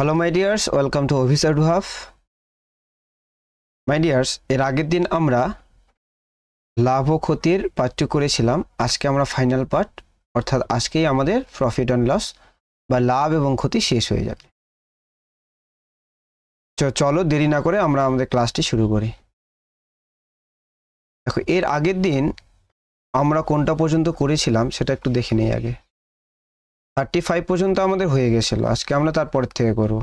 Hello my dears, welcome to officer to half. My dears, এর আগের দিন আমরা লাভ ও ক্ষতির পার্টটি করেছিলাম। আজকে আমরা ফাইনাল পার্ট, অর্থাৎ আজকেই আমাদের প্রফিট অ্যান্ড লস বা লাভ এবং ক্ষতি শেষ হয়ে যাবে। চলো দেরি না করে আমরা আমাদের ক্লাসটি শুরু করি। দেখো, এর আগের দিন আমরা কোনটা পর্যন্ত করেছিলাম সেটা একটু দেখে নেই আগে। 35 পর্যন্ত আমাদের হয়ে গেছিল, আজকে আমরা তারপরের থেকে করব।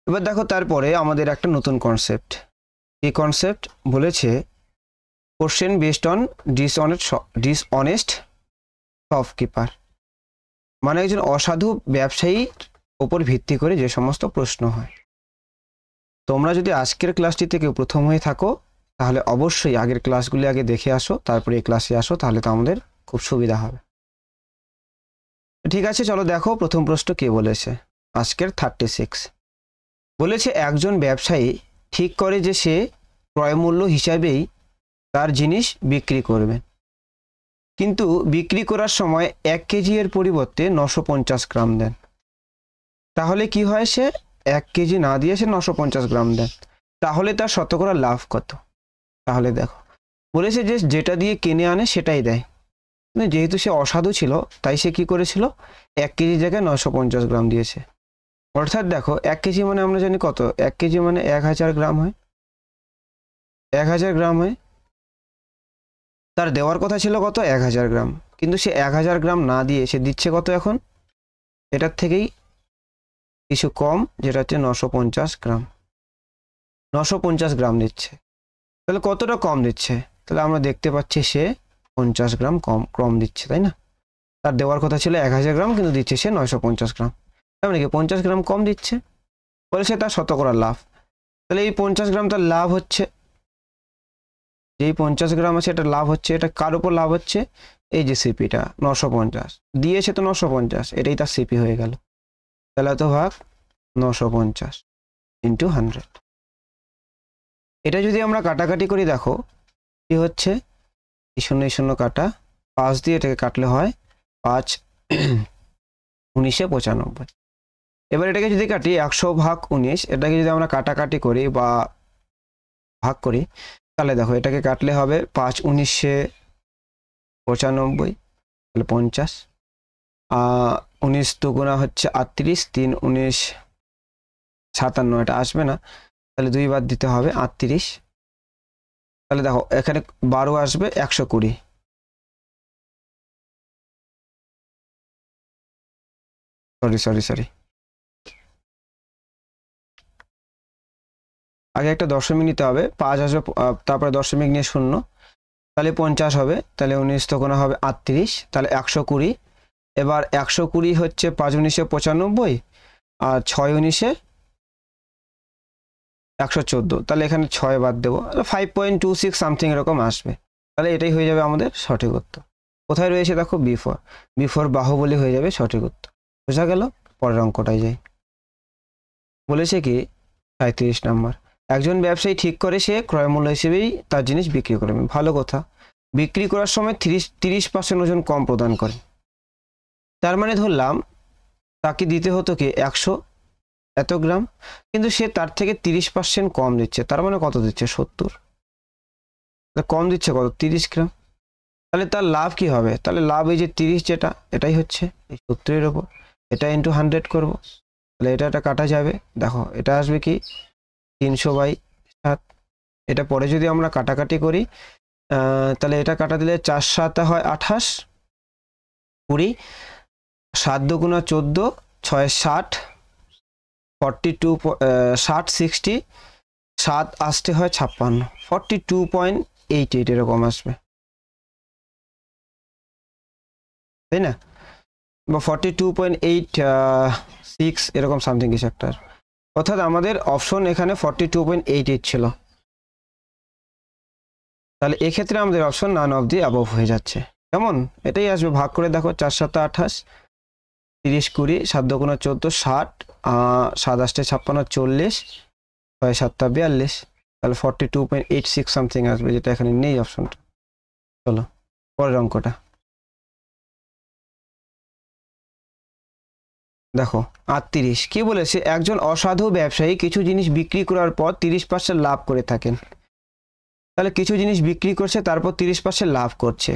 এবার দেখো, তারপরে আমাদের একটা নতুন কনসেপ্ট। এই কনসেপ্ট বলেছে question based on dishonest shopkeeper, মানে একজন অসাধু ব্যবসায়ীর ওপর ভিত্তি করে যে সমস্ত প্রশ্ন হয়। তোমরা যদি আজকের ক্লাসটি থেকে প্রথম হয়ে থাকো তাহলে অবশ্যই আগের ক্লাসগুলি আগে দেখে আসো, তারপরে এই ক্লাসে আসো, তাহলে তো আমাদের খুব সুবিধা হবে। ঠিক আছে, চলো দেখো প্রথম প্রশ্ন কে বলেছে। আজকের 36 বলেছে একজন ব্যবসায়ী ঠিক করে যে সে ক্রয়মূল্য হিসাবেই তার জিনিস বিক্রি করবেন, কিন্তু বিক্রি করার সময় 1 কেজি এর পরিবর্তে 950 গ্রাম দেন। তাহলে কি হয়, সে 1 কেজি না দিয়ে সে 950 গ্রাম দেন, তাহলে তার শতকরা লাভ কত? তাহলে দেখো, বলেছে যে যেটা দিয়ে কিনে আনে সেটাই দেয়, যেহেতু সে অসাধু ছিল তাই সে কি করেছিল, 1 কেজি জায়গায় 950 গ্রাম দিয়েছে। অর্থাৎ দেখো, 1 কেজি মানে আমরা জানি কত, 1 কেজি মানে 1000 গ্রাম হয়, 1000 গ্রাম হয়। তার দেওয়ার কথা ছিল কত, 1000 গ্রাম, কিন্তু সে 1000 গ্রাম না দিয়ে সে দিচ্ছে কত এখন, এটার থেকেই কিছু কম, যেটা হচ্ছে 950 গ্রাম। 950 গ্রাম দিচ্ছে, তাহলে কতটা কম দিচ্ছে? তাহলে আমরা দেখতে পাচ্ছি সে 50 গ্রাম কম দিচ্ছে, তাই না? তার দেওয়ার কথা ছিল 1000 গ্রাম, কিন্তু দিচ্ছে সে 950 গ্রাম, তার মানে কি 50 গ্রাম কম দিচ্ছে, বলে সে তার শতকরা লাভ। তাহলে এই 50 গ্রাম তার লাভ হচ্ছে, যেই 50 গ্রাম আছে এটা লাভ হচ্ছে। এটা কার উপর লাভ হচ্ছে? এই যে সিপিটা 950 দিয়েছে, তো 950 এটাই তার সিপি হয়ে গেল। তাহলে তো ভাগ 950 ইন্টু 100। এটা যদি আমরা কাটাকাটি করি, দেখো কি হচ্ছে, এই শূন্য কাটা 5 দিয়ে এটাকে কাটলে হয় 5 19 95। এবার এটাকে যদি কাটি 100 ভাগ 19, এটাকে যদি আমরা কাটাকাটি করি বা ভাগ করি, তাহলে দেখো এটাকে কাটলে হবে 5 19 95, তাহলে 50। 19 দুগুণা হচ্ছে 38, 3 19 57, এটা আসবে না, তাহলে 2 বাদ দিতে হবে 38। তাহলে দেখো এখানে 12 আসবে, 120। সরি, আগে একটা দশমিক নিতে হবে, 5 আসবে, তারপরে দশমিক নিয়ে 0, তাহলে 50 হবে। তাহলে 19 দুগুণা হবে 38, তাহলে 120। এবার 120 হচ্ছে 5 19 95, আর 6 19 114, তাহলে এখানে 6 বাদ দেবো, 5.26 সামথিং এরকম আসবে। তাহলে এটাই হয়ে যাবে আমাদের সঠিক উত্তর। কোথায় রয়েছে দেখো, বিফোর বাহুবলী হয়ে যাবে সঠিক উত্তর। বোঝা গেল? পরের অঙ্কটাই যাই। বলেছে কি 37 নম্বর, একজন ব্যবসায়ী ঠিক করে সে ক্রয়মূল্য হিসেবেই তার জিনিস বিক্রি করবে। ভালো কথা, বিক্রি করার সময় 30% ওজন কম প্রদান করে। তার মানে ধরলাম তাকে দিতে হতো কি 100 এত গ্রাম, কিন্তু সে তার থেকে 30% কম দিচ্ছে, তার মানে কত দিচ্ছে, 70। কম দিচ্ছে কত, 30 গ্রাম। তাহলে তার লাভ কি হবে? তাহলে লাভ এই যে 30, যেটা এটাই হচ্ছে এই 70-এর ওপর, এটা ইন্টু 100 করব, তাহলে এটা কাটা যাবে। দেখো এটা আসবে কি 300/7। এটা পরে যদি আমরা কাটাকাটি করি, তাহলে এটা কাটা দিলে 4 7 হয় 28, 20, 7 দুগুণা 14, 6 60, 42, 60 60, 7 আসতে হয় 56, 42.88 এরকম আসবে, তাই না? বা 42.86 এরকম সামথিং কিছু একটা। অর্থাৎ আমাদের অপশন এখানে 42.88 ছিল, তাহলে এক্ষেত্রে আমাদের option none of the above হয়ে যাচ্ছে। কেমন? এটাই আসবে, ভাগ করে দেখো, 4 7 28, 30 20, 7 দুগুণা 14, 60, 7 8 56, 40, 6 7 42, তাহলে 42.86 সামথিং আসবে, যেটা এখানে নেই অপশনটা। চলো পরের অঙ্কটা। দেখো 38 কি বলেছে, একজন অসাধু ব্যবসায়ী কিছু জিনিস বিক্রি করার পর 30% লাভ করে থাকেন। তাহলে কিছু জিনিস বিক্রি করছে তারপর 30% লাভ করছে,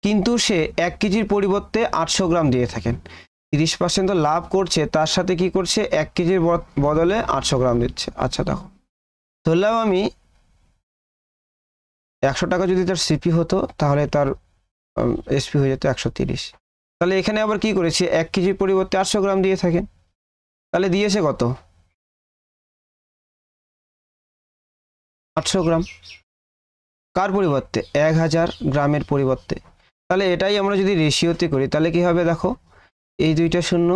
কিন্তু সে 1 কেজির পরিবর্তে 800 গ্রাম দিয়ে থাকেন। 30% তো লাভ করছে, তার সাথে কি করছে, 1 কেজির বদলে 800 গ্রাম দিচ্ছে। আচ্ছা দেখো, ধরলাম আমি 100 টাকা যদি তার সিপি হতো, তাহলে তার এসপি হয়ে যেত 130। তাহলে এখানে আবার কি করেছে, 1 কেজির পরিবর্তে 800 গ্রাম দিয়ে থাকেন। তাহলে দিয়েছে কত, 800 গ্রাম। কার পরিবর্তে, 1000 গ্রামের পরিবর্তে। তাহলে এটাই আমরা যদি রেশিওতে করি তাহলে কি হবে, দেখো এই দুইটা শূন্য,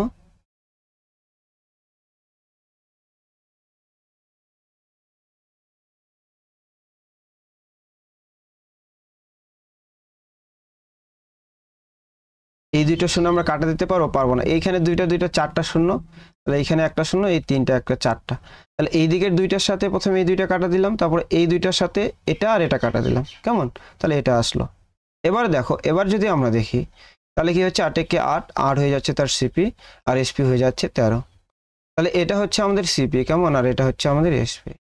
এই দুইটা শূন্য আমরা কাটা দিতে পারবো না। এইখানে দুইটা 4টা শূন্য, তাহলে এইখানে একটা শূন্য, এই 3টা একটা 4টা। তাহলে এই দিকের দুইটার সাথে প্রথমে এই দুইটা কাটা দিলাম, তারপরে এই দুইটার সাথে এটা আর এটা কাটা দিলাম, কেমন, তাহলে এটা আসলো। এবার দেখো, এবার যদি আমরা দেখি তাহলে কি হচ্ছে, 8 কে 8, 8 হয়ে যাচ্ছে তার সিপি, আর এসপি হয়ে যাচ্ছে 13। তাহলে এটা হচ্ছে আমাদের সিপি, কেমন, আর এটা হচ্ছে আমাদের এসপি,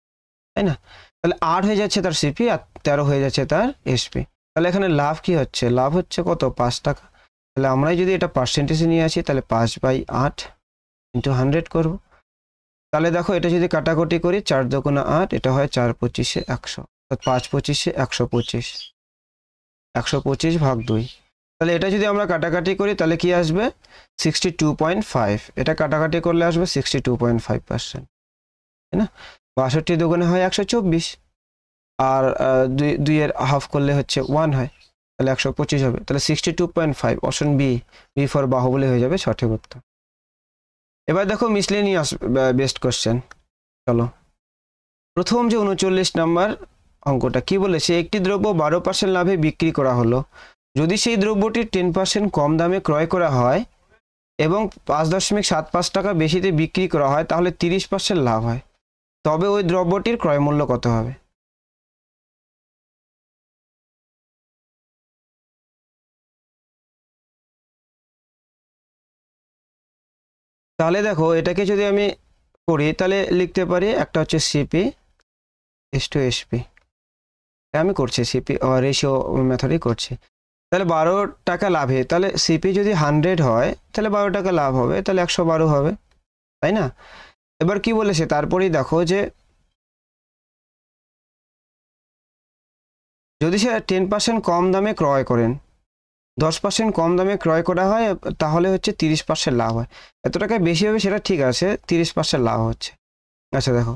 তাই না? তাহলে 8 হয়ে যাচ্ছে তার সিপি, আর 13 হয়ে যাচ্ছে তার এসপি। তাহলে এখানে লাভ কি হচ্ছে, লাভ হচ্ছে কত, 5 টাকা। তাহলে আমরাই যদি এটা পার্সেন্টেজে নিয়ে আসি, তাহলে 5/8 ইন্টু 100 করব। তাহলে দেখো, এটা যদি কাটাকুটি করি, 4 দুগুণে 8, এটা হয় 4 পঁচিশে 100, 5 পঁচিশে 125, 125 ভাগ 2। তাহলে এটা যদি আমরা কাটাকাটি করি তাহলে কি আসবে, 62.5। এটা কাটাকাটি করলে আসবে 62.5%, তাই না? 62 দুগুণে হয় 124, আর 2 এর হাফ করলে হচ্ছে 1 হয়, তাহলে 125 হবে। তাহলে 62.5, option B, B for Baahubali হয়ে যাবে সঠিক উত্তর। এবার দেখো মিসলেনিয়াস বেস্ট কোশ্চেন। চলো, প্রথম যে 39 নাম্বার অঙ্কটা কি বলেছে, একটি দ্রব্য 12% লাভে বিক্রি করা হলো। যদি সেই দ্রব্যটি 10% কম দামে ক্রয় করা হয় এবং 5.75 টাকা বেশিতে বিক্রি করা হয়, তাহলে 30% লাভ হয়। তবে ওই দ্রব্যটির ক্রয় মূল্য কত হবে? তাহলে দেখো, এটাকে যদি আমি করি তাহলে লিখতে পারি, একটা হচ্ছে সিপি এস টু এসপি, আমি করছি সিপি রেশিও মেথডই করছি। তাহলে 12 টাকা লাভে, তাহলে সিপি যদি 100 হয় তাহলে 12 টাকা লাভ হবে, তাহলে 112 হবে, তাই না? এবার কি বলেছে, তারপরেই দেখো যে যদি সে 10% কম দামে ক্রয় করেন, 10% কম দামে ক্রয় করা হয়, তাহলে হচ্ছে 30% লাভ হয়। এত টাকা বেশি হবে সেটা ঠিক আছে, 30% লাভ হচ্ছে। আচ্ছা দেখো,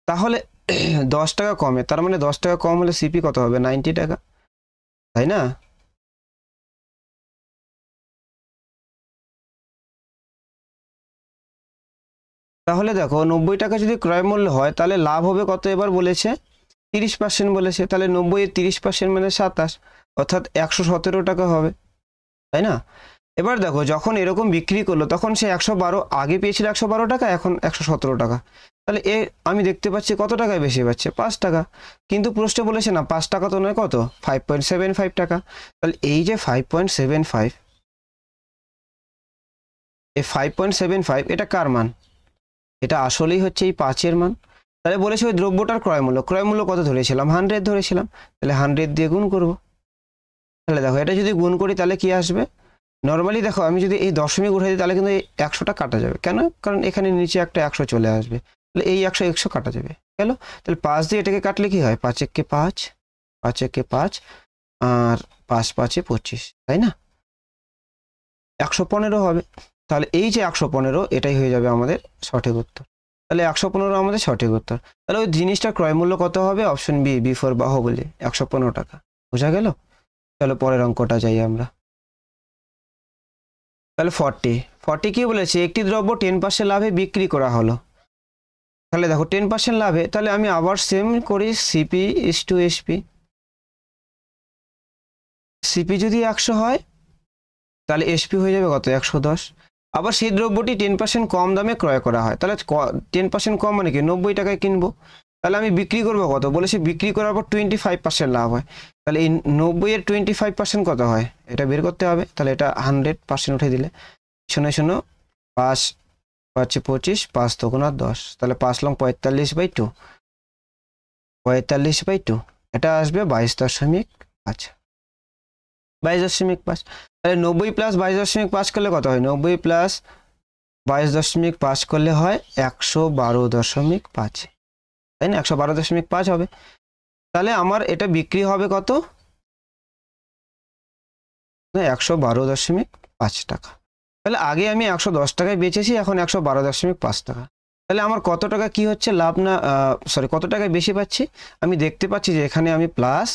তাহলে 10 টাকা কমে, তার মানে 10 টাকা কম হলে সিপি কত হবে, 90 টাকা, তাই না? তাহলে দেখো, 90 টাকা যদি ক্রয় মূল্য হয় তাহলে লাভ হবে কত, এবার বলেছে 30% বলেছে, তাহলে 90 এর 30% মানে 27, অর্থাৎ 117 টাকা হবে, তাই না? এবার দেখো, যখন এরকম বিক্রি করলো তখন সে 112, আগে পেয়েছিল 112 টাকা, এখন 117 টাকা। তাহলে আমি দেখতে পাচ্ছি কত টাকায় বেশি পাচ্ছে, 5 টাকা। কিন্তু প্রশ্নে বলেছে না 5 টাকা তো নয়, কত, 5.75 টাকা। তাহলে এই যে 5.75, এই 5.75 এটা কার মান, এটা আসলেই হচ্ছে এই 5-এর মান। তাহলে বলেছে ওই দ্রব্যটার ক্রয় মূল্য কত ধরেছিলাম, 100 ধরেছিলাম, তাহলে 100 দিয়ে গুণ করব। তাহলে দেখো, এটা যদি গুণ করি তাহলে কি আসবে, নর্মালি দেখো আমি যদি এই দশমিক উঠে দিই তাহলে কিন্তু এই 100টা কাটা যাবে, কেন, কারণ এখানে নিচে একটা 100 চলে আসবে, তাহলে এই 100 কাটা যাবে, গেল। তাহলে 5 দিয়ে এটাকে কাটলে কি হয়, 5 একে 5, 5 একে 5, আর 5 5-এ 25, তাই না? 115 হবে। তাহলে এই যে 115, এটাই হয়ে যাবে আমাদের সঠিক উত্তর। তাহলে 115 আমাদের সঠিক উত্তর। তাহলে ওই জিনিসটা ক্রয় মূল্য কত হবে, option B, B for Baahubali, 115 টাকা। বোঝা গেল? চলো পরের অঙ্কটা যাই আমরা। তাহলে 40 কি বলেছে, একটি দ্রব্য 10% লাভে বিক্রি করা হলো। তাহলে দেখো 10% লাভে, তাহলে আমি আবার সেম করি, CP is to SP. CP যদি 100 হয় তাহলে এসপি হয়ে যাবে কত, 110। আবার সেই দ্রব্যটি 10% কম দামে ক্রয় করা হয়, তাহলে 10% কম মানে কি, 90 টাকায় কিনবো। তাহলে আমি বিক্রি করবো কত, বলেছে বিক্রি করার পর 25% লাভ হয়। তাহলে এই 90 এর 25% কত হয়, এটা বের করতে হবে। তাহলে এটা 100% উঠে দিলে 0 0 5 পাচ্ছি 25, 5 দুগুণা 10, তাহলে 5 লং 45/2, 45/2, এটা আসবে 22.5, 22.5। তাহলে 90 প্লাস 22.5 করলে কত হয়? 90 প্লাস 22.5 করলে হয় 112.5, তাই না? 112.5 হবে। তাহলে আমার এটা বিক্রি হবে কত? 112.5 টাকা। তাহলে আগে আমি 110 টাকায় বেচেছি, এখন 112.5 টাকা। তাহলে আমার কত টাকা কি হচ্ছে লাভ না, সরি, কত টাকায় বেশি পাচ্ছি? আমি দেখতে পাচ্ছি যে এখানে আমি প্লাস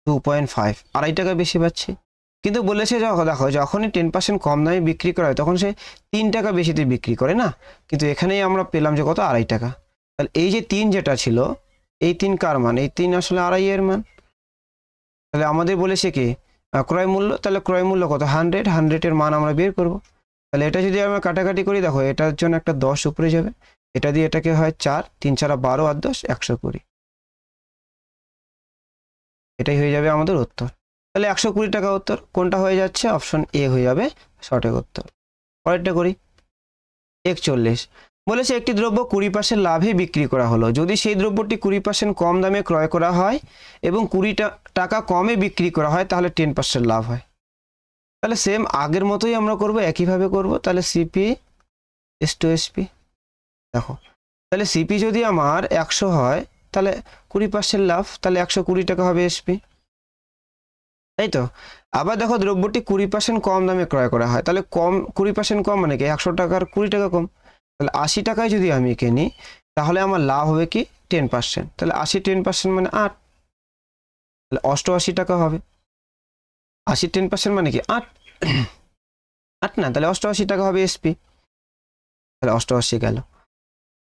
2.5, 2.5 টাকা বেশি পাচ্ছি। কিন্তু বলেছে দেখো, যখনই 10% কম দামে বিক্রি করা হয় তখন সে 3 টাকা বেশিতে বিক্রি করে না, কিন্তু এখানেই আমরা পেলাম যে কত? 2.5 টাকা। তাহলে এই যে 3 যেটা ছিল, এই 3 কার মান? এই 3 আসলে 2.5 এর মান। তাহলে আমাদের বলেছে কি ক্রয় মূল্য, তাহলে ক্রয় মূল্য কত? 100, 100 এর মান আমরা বের করব। তাহলে এটা যদি আমরা কাটাকাটি করি, দেখো এটার জন্য একটা 10 উপরে যাবে, এটা দিয়ে এটাকে হয় 4, 3 4 12 আর 10 120, এটাই হয়ে যাবে আমাদের উত্তর। তাহলে 120 টাকা উত্তর কোনটা হয়ে যাচ্ছে? অপশন এ হয়ে যাবে সঠিক উত্তর। পরেরটা করি। 41 বলেছে একটি দ্রব্য 20% লাভে বিক্রি করা হলো, যদি সেই দ্রব্যটি 20% কম দামে ক্রয় করা হয় এবং 20 টাকা কমে বিক্রি করা হয় তাহলে 10% লাভ হয়। তাহলে সেম আগের মতোই আমরা করব, একইভাবে করব। তাহলে সিপি এস টু এসপি, দেখো তাহলে সিপি যদি আমার 100 হয় তাহলে 20% লাভ, তাহলে 120 টাকা হবে এসপি, তাই তো। আবার দেখো দ্রব্যটি 20% কম দামে ক্রয় করা হয়, তাহলে কম 20% কম মানে কি? 100 টাকার 20 টাকা কম, তাহলে 80 টাকায় যদি আমি কিনি তাহলে আমার লাভ হবে কি? 10%, তাহলে 80 10% মানে 8, তাহলে 88 টাকা হবে। 80 10% মানে কি? 8, 8 না, তাহলে 88 টাকা হবে এসপি, তাহলে 88 গেল।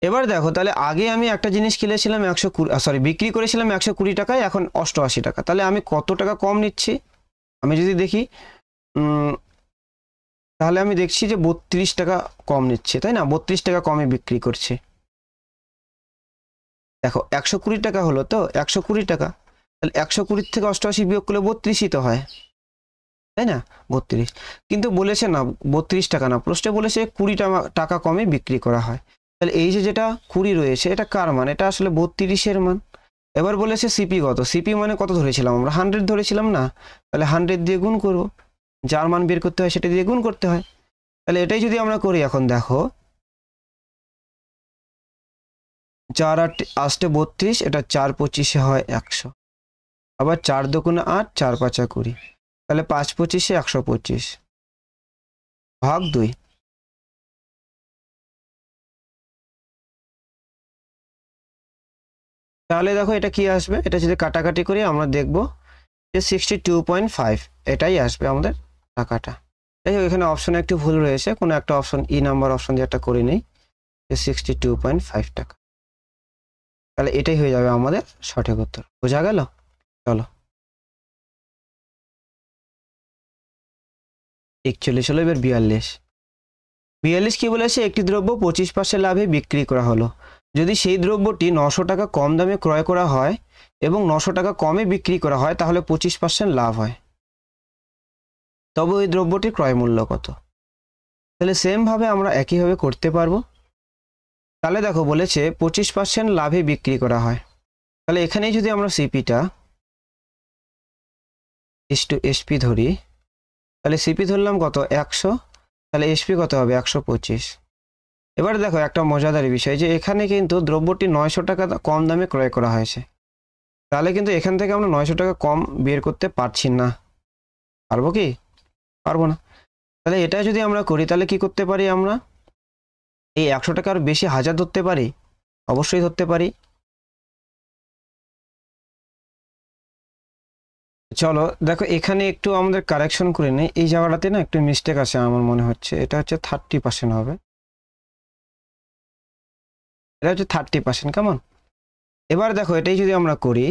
এবার দেখো তাহলে আগে আমি একটা জিনিস কিনেছিলাম 120, সরি বিক্রি করেছিলাম 120 টাকায়, এখন 88 টাকা, তাহলে আমি কত টাকা কম নিচ্ছি? আমি যদি দেখি তাহলে আমি দেখছি যে 32 টাকা কম নিচ্ছে, তাই না? 32 টাকা কমে বিক্রি করছে। দেখো 120 টাকা হলো তো, 120 টাকা, তাহলে 120 থেকে 88 বিয়োগ করলে 32ই তো হয়, তাই না? 32। কিন্তু বলেছে না 32 টাকা না, প্রশ্নে বলেছে 20 টাকা কমে বিক্রি করা হয়। তাহলে এই যে যেটা 20 রয়েছে এটা কার মান? এটা আসলে 32 এর মান। এবার বলেছে সিপি কত? সিপি মানে কত ধরেছিলাম আমরা? 100 ধরেছিলাম না, তাহলে 100 দিয়ে গুণ করব, যার মান বের করতে হয় সেটা দিয়ে গুণ করতে হয়। তাহলে এটাই যদি আমরা করি, এখন দেখো 4 8 8 32, এটা 4 25 হয় 100, আবার 4 2 8, 4 5 20, তাহলে 5 25 125 ভাগ 2। তাহলে দেখো এটা কি আসবে? এটা যদি কাটাকাটি করি আমরা দেখব যে 62.5 এটাই আসবে আমাদের টাকাটা। যাই হোক এখানে অপশনে একটু ভুল রয়েছে, কোনো একটা অপশন ই নাম্বার অপশন দিয়ে একটা করে নেই, যে 62.5 টাকা। তাহলে এটাই হয়ে যাবে আমাদের সঠিক উত্তর। বোঝা গেল? চলো 41 হলো। এবার 42 কি বলেছে? একটি দ্রব্য 25% লাভে বিক্রি করা হলো, যদি সেই দ্রব্যটি 900 টাকা কম দামে ক্রয় করা হয় এবং 900 টাকা কমে বিক্রি করা হয় তাহলে 25% লাভ হয়, তবে ওই দ্রব্যটির ক্রয় মূল্য কত? তাহলে সেম ভাবে আমরা একইভাবে করতে পারবো। তাহলে দেখো বলেছে 25% লাভে বিক্রি করা হয়, তাহলে এখানেই যদি আমরা সিপিটা এস টু এসপি ধরি, তাহলে সিপি ধরলাম কত? 100, তাহলে এসপি কত হবে? 125। এবার দেখো একটা মজাদার বিষয় যে এখানে কিন্তু দ্রব্যটি 900 টাকা কম দামে ক্রয় করা হয়েছে, তাহলে কিন্তু এখান থেকে আমরা 900 টাকা কম বের করতে পারছি না। পারবো কি? পারবো না। তাহলে এটা যদি আমরা করি তাহলে কি করতে পারি? আমরা এই 100 টাকার বেশি 1000 ধরতে পারি, অবশ্যই ধরতে পারি। চলো দেখো এখানে একটু আমাদের কারেকশন করে নেই, এই জায়গাটাতে না একটু মিস্টেক আছে আমার মনে হচ্ছে, এটা হচ্ছে 30% হবে, এটা হচ্ছে 30%। কেমন? এবার দেখো এটাই যদি আমরা করি,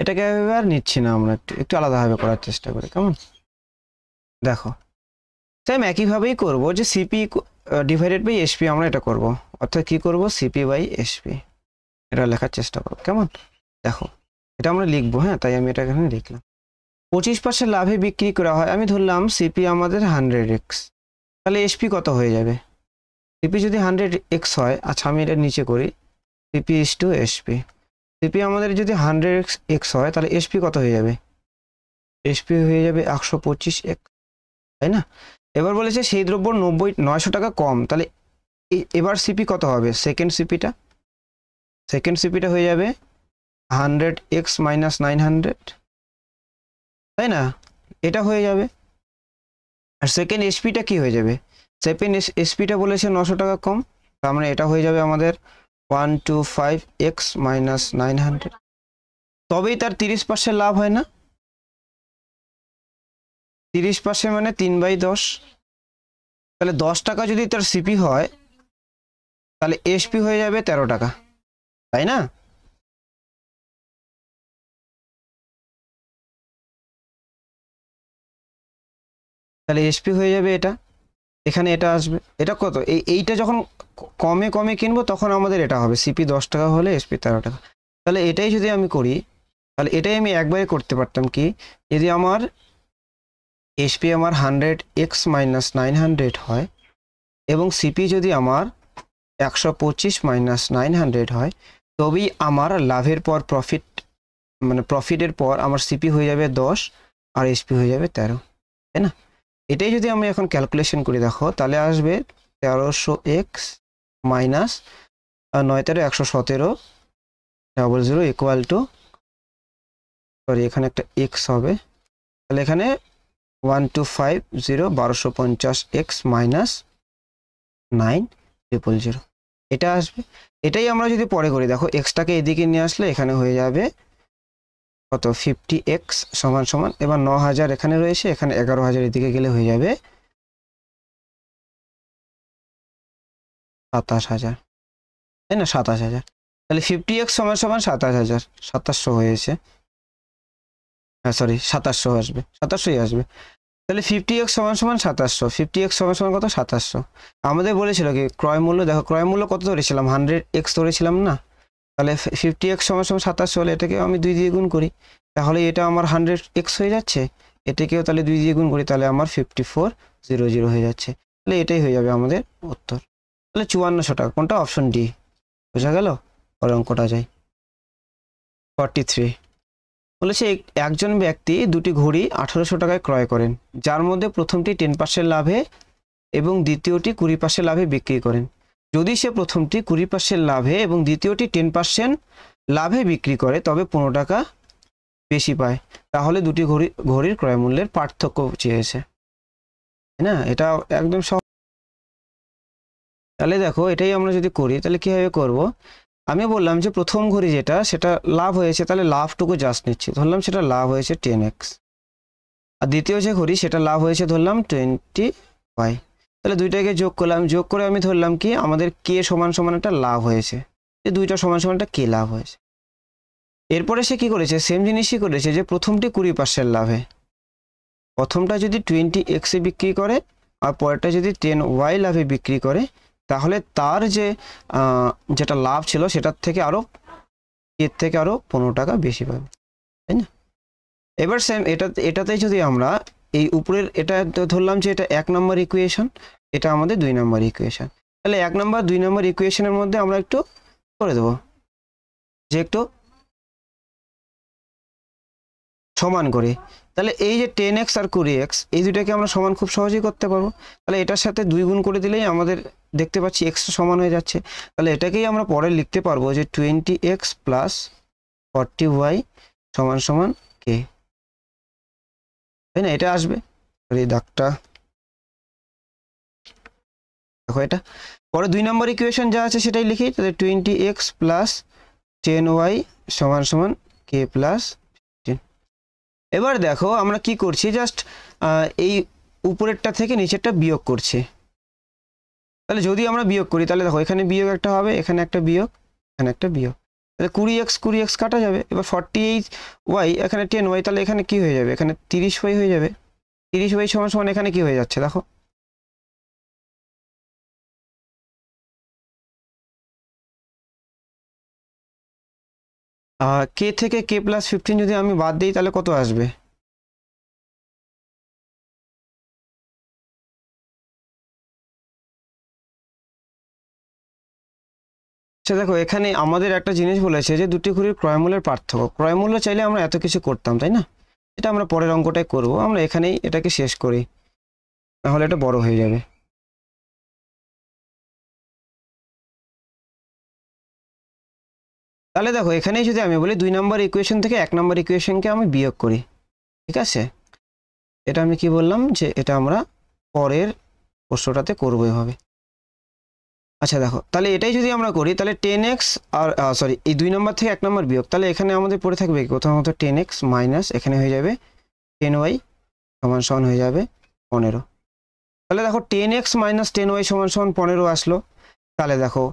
এটাকে এবার নিচ্ছি না, আমরা একটু একটু আলাদাভাবে করার চেষ্টা করি। কেমন? দেখো সেম একইভাবেই করব, যে সিপি ডিভাইডেড বাই এসপি আমরা এটা করব, অর্থাৎ কি করব? সিপি বাই এসপি এটা লেখার চেষ্টা করব। কেমন? দেখো এটা আমরা লিখবো, হ্যাঁ, তাই আমি এটা এখানে লিখলাম। 25% লাভে বিক্রি করা হয়, আমি ধরলাম সিপি আমাদের 100x, তাহলে এসপি কত হয়ে যাবে? সিপি যদি 100x হয়, আচ্ছা আমি এটা নিচে করি, CP is to SP. CP আমাদের যদি 100x হয় তাহলে এসপি কত হয়ে যাবে? এসপি হয়ে যাবে 125x, তাই না? এবার বলেছে সেই দ্রব্য 900 টাকা কম, তাহলে এবার সিপি কত হবে? সেকেন্ড সিপিটা হয়ে যাবে 100x মাইনাস 900, তাই না? এটা হয়ে যাবে। আর সেকেন্ড এসপিটা কি হয়ে যাবে? সেকেন্ড এসপিটা বলেছে 900 টাকা কম, তার মানে এটা হয়ে যাবে আমাদের 125x মাইনাস 900। তবেই তার 30% লাভ হয় না? 30% মানে 3/10, তাহলে 10 টাকা যদি তার সিপি হয় তাহলে এসপি হয়ে যাবে 13 টাকা, তাই না? তাহলে এসপি হয়ে যাবে এটা, এখানে এটা আসবে, এটা কত? এইটা যখন কমে কমে কিনবো তখন আমাদের এটা হবে, সিপি 10 টাকা হলে এসপি 13 টাকা। তাহলে এটাই যদি আমি করি তাহলে এটাই আমি একবারে করতে পারতাম কি, যদি আমার এসপি আমার 100x মাইনাস 900 হয় এবং সিপি যদি আমার 125 মাইনাস 900 হয়, তবেই আমার লাভের পর প্রফিট, মানে প্রফিটের পর আমার সিপি হয়ে যাবে 10 আর এসপি হয়ে যাবে 13, তাই না? এটাই যদি আমি এখন ক্যালকুলেশন করি দেখো, তাহলে আসবে 1300x minus 9 13 117 00 equal to, sorry এখানে একটা এক্স হবে, তাহলে এখানে 1250 1250x মাইনাস 9000, এটা আসবে। এটাই আমরা যদি পরে করি দেখো, এক্সটাকে এদিকে নিয়ে আসলে এখানে হয়ে যাবে কত? 50x সমান সমান, এবার 9000 এখানে রয়েছে, এখানে 11000 এদিকে গেলে হয়ে যাবে 27000, তাই না? 27000, তাহলে 50x সমান সমান 27000, 2700 হয়েছে, হ্যাঁ সরি 2700 আসবে, 2700ই আসবে। তাহলে 50x সমান সমান 2700, 50x সমান সমান কত? 2700। আমাদের বলেছিল কি ক্রয় মূল্য, দেখো ক্রয় মূল্য কত ধরেছিলাম? 100x ধরেছিলাম না? তাহলে 50x সমান সমান 2700 হলে এটাকে আমি 2 দিয়ে গুণ করি, তাহলে এটা আমার 100x হয়ে যাচ্ছে, এটাকেও তাহলে 2 দিয়ে গুণ করি, তাহলে আমার 5400 হয়ে যাচ্ছে। তাহলে এটাই হয়ে যাবে আমাদের উত্তর। তাহলে 5400 টাকা, কোনটা? Option D. বোঝা গেল? পরের অঙ্কটা যাই। 43 বলেছে একজন ব্যক্তি দুটি ঘড়ি 1800 টাকায় ক্রয় করেন, যার মধ্যে প্রথমটি 10% লাভে এবং দ্বিতীয়টি 20% লাভে বিক্রি করেন। যদি সে প্রথমটি 20% লাভে এবং দ্বিতীয়টি 10% লাভে বিক্রি করে তবে 15 টাকা বেশি পায়, তাহলে দুটি ঘড়ির ক্রয় মূল্যের পার্থক্য চেয়েছে, তাই না? এটা একদম সহজ। তাহলে দেখো এটাই আমরা যদি করি তাহলে কিভাবে করব? আমি বললাম যে প্রথম ঘড়ি যেটা সেটা লাভ হয়েছে, তাহলে লাভটুকু জাস্ট নিচ্ছি, ধরলাম সেটা লাভ হয়েছে 10x, আর দ্বিতীয় যে ঘড়ি সেটা লাভ হয়েছে ধরলাম 20y, তাহলে দুইটাকে যোগ করলাম, যোগ করে আমি ধরলাম কি আমাদের কে সমান সমান একটা লাভ হয়েছে, যে দুইটা সমান সমান একটা কে লাভ হয়েছে। এরপরে সে কি করেছে? সেম জিনিসই করেছে, যে প্রথমটি 20% লাভে, প্রথমটা যদি 20x এ বিক্রি করে আর পরেরটা যদি 10y লাভে বিক্রি করে, তাহলে তার যে যেটা লাভ ছিল সেটার থেকে আরো, এর থেকে আরো 15 টাকা বেশি পাবে, তাই না? এবার সেম এটাতেই যদি আমরা এই উপরের এটা ধরলাম যে এটা 1 নম্বর ইকুয়েশন, এটা আমাদের 2 নম্বর ইকুয়েশন, তাহলে 1 নম্বর 2 নম্বর ইকুয়েশনের মধ্যে আমরা একটু করে দেবো, যে একটু সমান করে। তাহলে এই যে 10x আর 20x এই দুটাকে আমরা সমান খুব সহজেই করতে পারবো, তাহলে এটার সাথে 2 গুণ করে দিলেই আমাদের দেখতে পাচ্ছি x সমান হয়ে যাচ্ছে, তাহলে এটাকেই আমরা পরে লিখতে পারবো যে 20x প্লাস 40y সমান সমান k, তাই না? এটা আসবে, এই দাগটা দেখো, এটা পরে 2 নম্বর ইকুয়েশন যা আছে সেটাই লিখি, তাহলে 20x প্লাস 10y সমান সমান k প্লাস 15। এবার দেখো আমরা কি করছি, জাস্ট এই উপরেরটা থেকে নিচেরটা বিয়োগ করছি। তাহলে যদি আমরা বিয়োগ করি তাহলে দেখো এখানে বিয়োগ একটা হবে, এখানে একটা বিয়োগ, এখানে একটা বিয়োগ, তাহলে 20x কাটা যাবে। এবার 48y এখানে 10y, তাহলে এখানে কি হয়ে যাবে? এখানে 30y হয়ে যাবে। 30y সমান সমান এখানে কি হয়ে যাচ্ছে দেখো, কে থেকে k প্লাস 15 যদি আমি বাদ দিই তাহলে কত আসবে? আচ্ছা দেখো এখানে আমাদের একটা জিনিস বলেছে যে দুটি ঘড়ির ক্রয়মূল্যের পার্থক্য। ক্রয়মূল্য চাইলে আমরা এত কিছু করতাম, তাই না? এটা আমরা পরের অঙ্কটাই করব, আমরা এখানেই এটাকে শেষ করি, নাহলে এটা বড় হয়ে যাবে। তাহলে দেখো এখানেই যদি আমি বলি 2 নম্বর ইকুয়েশন থেকে 1 নম্বর ইকুয়েশনকে আমি বিয়োগ করি, ঠিক আছে? এটা আমি কি বললাম যে এটা আমরা পরের প্রশ্নটাতে করবো এভাবে। আচ্ছা দেখো তাহলে এটাই যদি আমরা করি তাহলে 10x আর সরি এই 2 নম্বর থেকে 1 নম্বর বিয়োগ, তাহলে এখানে আমাদের পড়ে থাকবে কি প্রথমত 10x মাইনাস এখানে হয়ে যাবে 10y সমান সমান হয়ে যাবে 15। তাহলে দেখো 10x মাইনাস 10y সমান সমান 15 আসলো। তাহলে দেখো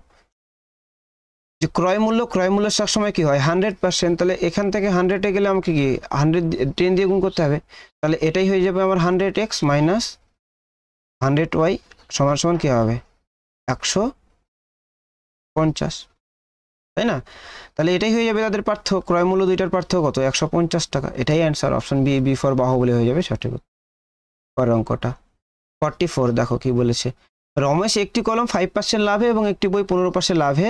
যে ক্রয়মূল্য সবসময় কি হয় 100%, তাহলে এখান থেকে 100-এ গেলে আমাকে কি 100 10 দিয়ে গুণ করতে হবে, তাহলে এটাই হয়ে যাবে আমার 100x মাইনাস 100y সমান সমান কি হবে 150, তাই না? তাহলে এটাই হয়ে যাবে তাদের পার্থক্য, ক্রয়মূল্য দুইটার পার্থক্য কত 150 টাকা। এটাই answer, option B, B for Baahubali হয়ে যাবে সঠিক পরের অঙ্কটা। 44 দেখো কি বলেছে, রমেশ একটি কলম 5% লাভে এবং একটি বই 15% লাভে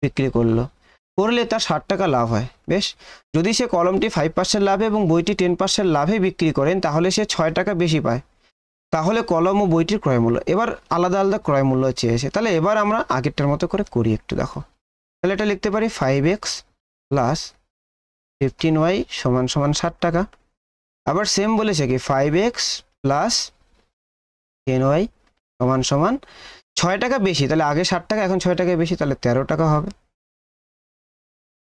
বিক্রি করলে তার 60 টাকা লাভ হয়। বেশ, যদি সে কলমটি 5% লাভে এবং বইটি 10% লাভে বিক্রি করেন তাহলে সে 6 টাকা বেশি পায়। তাহলে কলম ও বইটির ক্রয়মূল্য, এবার আলাদা আলাদা ক্রয়মূল্য চেয়েছে। তাহলে এবার আমরা আগেরটার মতো করে করি একটু দেখো। তাহলে এটা লিখতে পারি 5x প্লাস 15y সমান সমান 60 টাকা। আবার সেম বলেছে কি 5x প্লাস 10y সমান সমান 6 টাকা বেশি, তাহলে আগে 60 টাকা এখন 6 টাকা বেশি, তাহলে 13 টাকা হবে।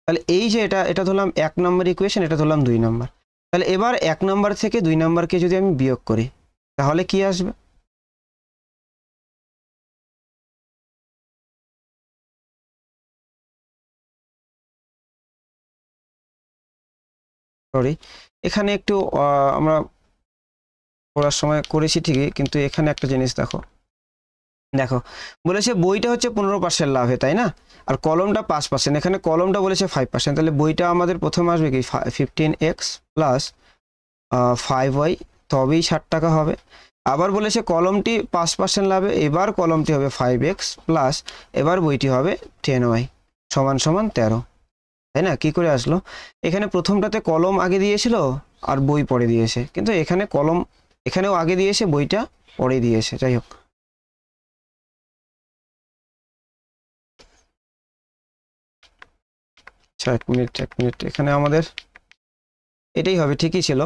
তাহলে এই যে এটা ধরলাম 1 নম্বর ইকুয়েশন, এটা ধরলাম 2 নম্বর। তাহলে এবার 1 নম্বর থেকে 2 নম্বরকে যদি আমি বিয়োগ করি তাহলে কি আসবে, সরি এখানে একটু আমরা পড়ার সময় করেছি ঠিকই, কিন্তু এখানে একটা জিনিস দেখো বলেছে বইটা হচ্ছে 15% লাভে, তাই না? আর কলমটা 5%, এখানে কলমটা বলেছে 5%, তাহলে বইটা আমাদের প্রথমে আসবে কি 15x প্লাস 5y, তবেই 60 টাকা হবে। আবার বলেছে কলমটি 5% লাভে, এবার কলমটি হবে 5x প্লাস এবার বইটি হবে 10y সমান সমান 13, তাই না? কি করে আসলো, এখানে প্রথমটাতে কলম আগে দিয়েছিল আর বই পরে দিয়েছে, কিন্তু এখানে কলম এখানেও আগে দিয়েছে বইটা পরে দিয়েছে। যাই হোক, এক মিনিট এখানে আমাদের এটাই হবে, ঠিকই ছিল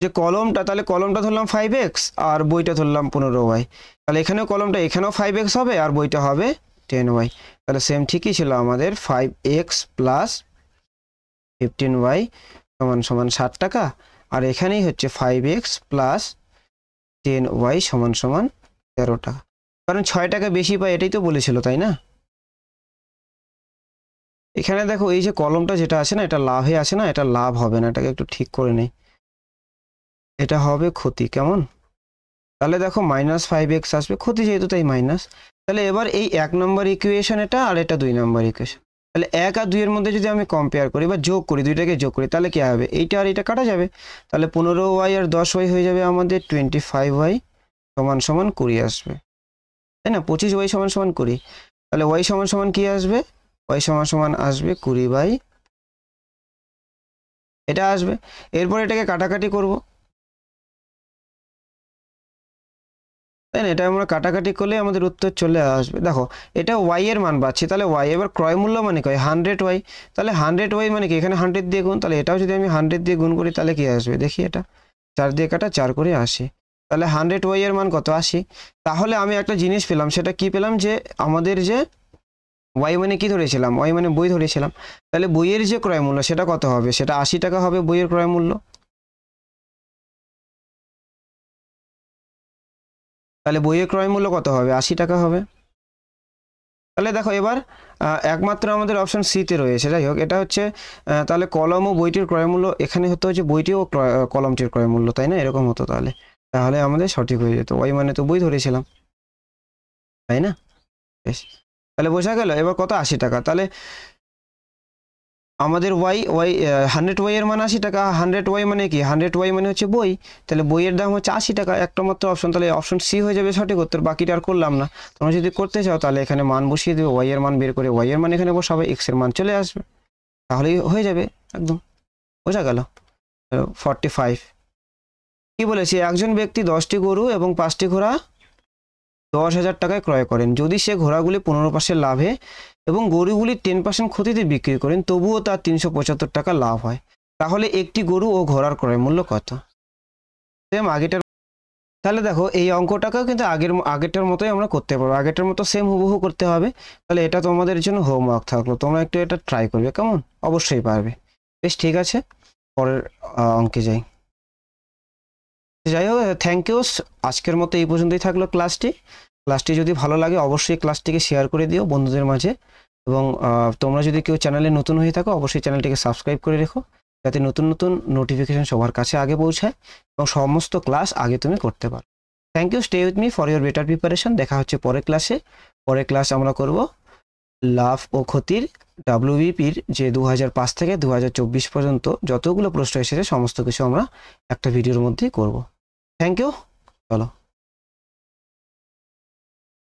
যে কলমটা, তাহলে কলমটা ধরলাম 5x আর বইটা ধরলাম 15y, তাহলে এখানেও কলমটা এখানেও 5x হবে আর বইটা হবে 10y, তাহলে সেম ঠিকই ছিল আমাদের 5x প্লাস 15y সমান সমান 60 টাকা, আর এখানেই হচ্ছে 5x প্লাস 10y সমান সমান 13 টাকা, কারণ 6 টাকা বেশি পায় এটাই তো বলেছিল, তাই না? এখানে দেখো এই যে কলমটা যেটা আছে না এটা লাভে আছে না, এটা লাভ হবে না, এটাকে একটু ঠিক করে নেই, এটা হবে ক্ষতি। কেমন? তাহলে দেখো -5x আসবে, ক্ষতি যেহেতু তাই মাইনাস। তাহলে এবার এই 1 নম্বর ইকুয়েশন এটা আর এটা 2 নম্বর ইকুয়েশন, তাহলে 1 আর 2 এর মধ্যে যদি আমি কম্পেয়ার করি বা যোগ করি, দুইটাকে যোগ করি, তাহলে কি হবে এইটা আর এটা কাটা যাবে, তাহলে 15y আর 10y হয়ে যাবে আমাদের 25y সমান সমান 20 আসবে, তাই না? 25y সমান সমান 20, তাহলে y সমান সমান কি আসবে, y সমান সমান আসবে 20 এটা আসবে। এরপর এটাকে কাটাকাটি করব, তাই না? এটা আমরা কাটাকাটি করলে আমাদের উত্তর চলে আসবে। দেখো এটা y এর মান পাচ্ছি, তাহলে y এবার ক্রয় মূল্য মানে কি 100y, তাহলে 100y মানে কি এখানে 100 দিয়ে গুণ, তাহলে এটাও যদি আমি 100 দিয়ে গুণ করি তাহলে কি আসবে দেখি, এটা 4 দিয়ে কাটা 4 করে 80, তাহলে 100y এর মান কত 80। তাহলে আমি একটা জিনিস পেলাম, সেটা কি পেলাম, যে আমাদের যে y মানে কি ধরেছিলাম, y মানে বই ধরেছিলাম, তাহলে বইয়ের যে ক্রয় মূল্য সেটা কত হবে, সেটা 80 টাকা হবে বইয়ের ক্রয় মূল্য। তাহলে বইয়ের ক্রয় মূল্য কত হবে 80 টাকা হবে। তাহলে দেখো এবার একমাত্র আমাদের অপশন সিতে রয়েছে। যাই হোক, এটা হচ্ছে তাহলে কলম ও বইটির ক্রয়মূল্য, এখানে হতে হচ্ছে বইটি ও কলমটির ক্রয়মূল্য, তাই না? এরকম হতো, তাহলে তাহলে আমাদের সঠিক হয়ে যেত, ওই মানে তো বই ধরেছিলাম, তাই না? বেশ, তাহলে বোঝা গেল। এবার কত 80 টাকা, তাহলে আমাদের ওয়াই 100y এর মান 80 টাকা। 100y মানে কি? 100y মানে হচ্ছে বই, তাহলে বইয়ের দাম হচ্ছে 80 টাকা। একটা মাত্র অপশন, তাহলে অপশন সি হয়ে যাবে সঠিক উত্তর। বাকিটা আর করলাম না। তোমরা যদি করতে চাও তাহলে এখানে মান বসিয়ে দেবে, ওয়াই এর মান বের করে ওয়াই এর মান এখানে বসাবে, এক্স এর মান চলে আসবে, তাহলেই হয়ে যাবে একদম। বোঝা গেল? 45 কি বলেছি? একজন ব্যক্তি 10টি গরু এবং 5টি ঘোড়া 10,000 টাকায় ক্রয় করেন। যদি সে ঘোড়াগুলি 15% লাভে এবং গরুগুলি 10% ক্ষতিতে বিক্রি করেন, তবুও তার 375 টাকা লাভ হয়, তাহলে একটি গরু ও ঘোড়ার ক্রয় মূল্য কত? সেম আগেটার। তাহলে দেখো এই অঙ্কটাকেও কিন্তু আগেরটার মতোই আমরা করতে পারবো, আগেরটার মতো সেম হুবহু করতে হবে। তাহলে এটা তোমাদের জন্য হোমওয়ার্ক থাকলো, তোমরা একটু এটা ট্রাই করবে, কেমন? অবশ্যই পারবে। বেশ, ঠিক আছে, পরের অঙ্কে যাই। যাই হোক, থ্যাংক ইউ। আজকের মতো এই পর্যন্তই থাকলো ক্লাসটি যদি ভালো লাগে অবশ্যই ক্লাসটিকে শেয়ার করে দিও বন্ধুদের মাঝে, এবং তোমরা যদি কেউ চ্যানেলে নতুন হয়ে থাকো অবশ্যই চ্যানেলটিকে সাবস্ক্রাইব করে রেখো, যাতে নতুন নতুন নোটিফিকেশন সবার কাছে আগে পৌঁছায় এবং সমস্ত ক্লাস আগে তুমি করতে পারো। Thank you, stay with me for your better preparation. দেখা হচ্ছে পরের ক্লাসে। পরের ক্লাস আমরা করব লাভ ও ক্ষতির WBPর যে 2005 থেকে 2024 পর্যন্ত যতগুলো প্রশ্ন এসেছে সমস্ত কিছু আমরা একটা ভিডিওর মধ্যেই করব। থ্যাংক ইউ, চলো।